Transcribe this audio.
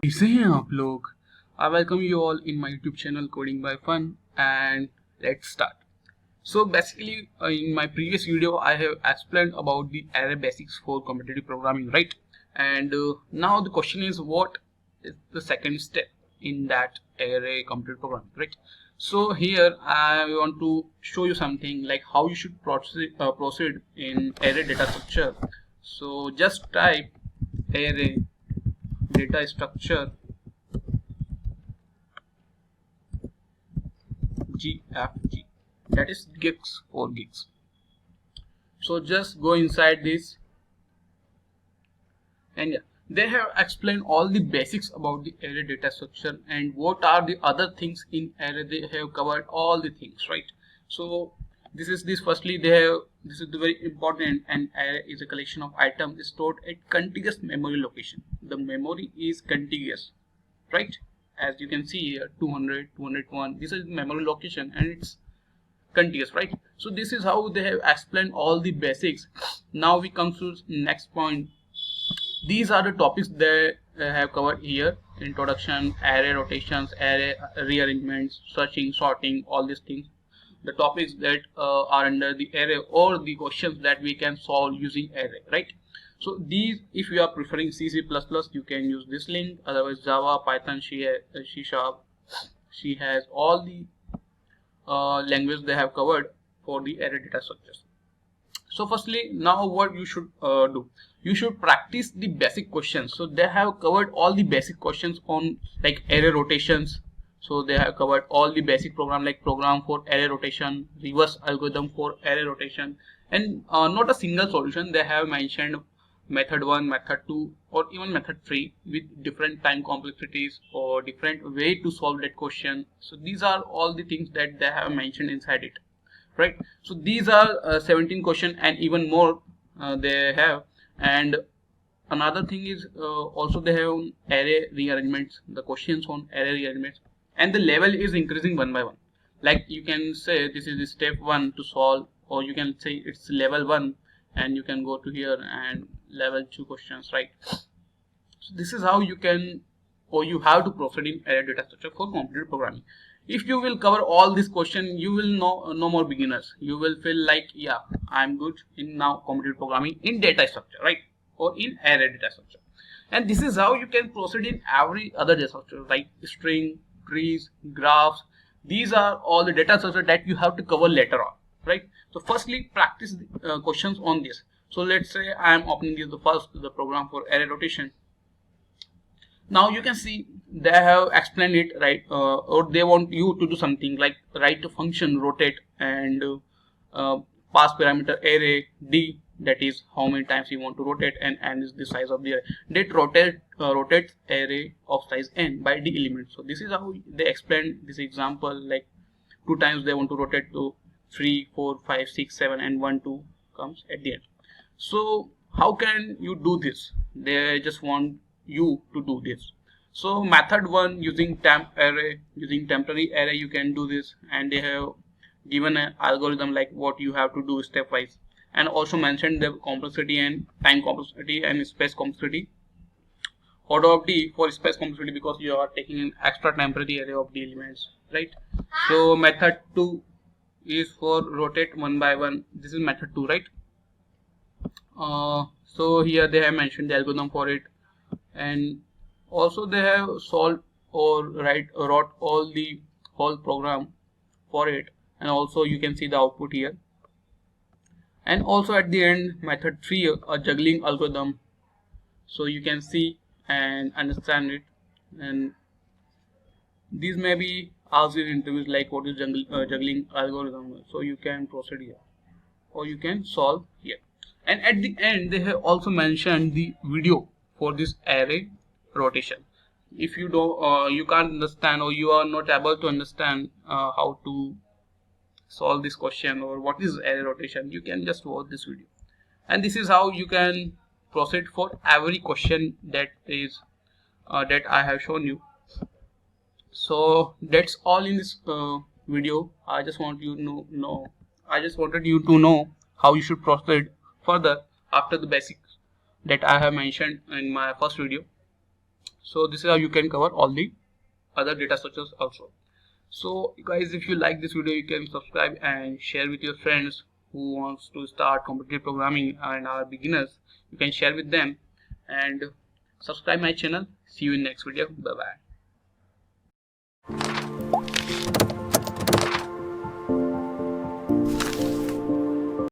कैसे हैं आप लोग? I welcome you all in my YouTube channel Coding by Fun and let's start. So basically in my previous video I have explained about the array basics for competitive programming, right? And now the question is, what is the second step in that array competitive programming, right? So here I want to show you something like how you should proceed in array data structure. So just type array data structure GFG, that is gigs for gigs. So just go inside this, and yeah, they have explained all the basics about the array data structure and what are the other things in array. They have covered all the things, right? So this is firstly this is the very important. An array is a collection of items stored at contiguous memory location. The memory is contiguous, right? As you can see here, 200, 201, this is memory location and it's contiguous, right? So this is how they have explained all the basics. Now we come to next point. These are the topics they have covered here: introduction, array rotations, array rearrangements, searching, sorting, all these things. The topics that are under the array, or the questions that we can solve using array, right? So these, if you are preferring C, C++, you can use this link. Otherwise Java, Python, C#, she has all the language they have covered for the array data structures. So firstly, now what you should do, you should practice the basic questions. So they have covered all the basic questions on like array rotations. So they have covered all the basic program, like program for array rotation, reverse algorithm for array rotation, and not a single solution. They have mentioned method 1, method 2, or even method 3 with different time complexities or different way to solve that question. So these are all the things that they have mentioned inside it, right? So these are 17 questions and even more they have. And another thing is also they have array rearrangements, the questions on array rearrangements, and the level is increasing one by one. Like you can say this is step 1 to solve, or you can say it's level 1, and you can go to here and level 2 questions, right? So this is how you can, or you have to proceed in array data structure for competitive programming. If you will cover all this question, you will know no more beginners. You will feel like, yeah, I'm good in now competitive programming in data structure, right? Or in array data structure. And this is how you can proceed in every other data structure, like string, trees, graphs. These are all the data structure that you have to cover later on, right? So firstly, practice the questions on this. So let's say I am opening this the program for array rotation. Now you can see they have explained it, right? Or they want you to do something like write a function rotate and pass parameter array d, that is how many times you want to rotate, and n is the size of the array. That rotates array of size n by d elements. So this is how they explain this example, like 2 times they want to rotate to 3, 4, 5, 6, 7, and 1, 2 comes at the end. So how can you do this? They just want you to do this. So method 1, using temp array, using temporary array, you can do this, and they have given an algorithm like what you have to do stepwise, and also mentioned the complexity and time complexity and space complexity. Order of d for space complexity, because you are taking an extra temporary array of d elements, right? So method 2 is for rotate 1 by 1. This is method 2, right? So here they have mentioned the algorithm for it, and also they have solved or wrote all the whole program for it, and also you can see the output here. And also at the end, method 3, a juggling algorithm, so you can see and understand it. And these may be asked in interviews, like what is juggling algorithm, so you can proceed here or you can solve here. And at the end they have also mentioned the video for this array rotation. If you don't you can't understand, or you are not able to understand how to solve this question or what is array rotation, you can just watch this video. And this is how you can proceed for every question that is that I have shown you. So that's all in this video. I just wanted you to know how you should proceed further after the basics that I have mentioned in my first video. So this is how you can cover all the other data structures also. So guys, if you like this video, you can subscribe and share with your friends who wants to start competitive programming and are beginners. You can share with them and subscribe my channel. See you in next video. Bye bye.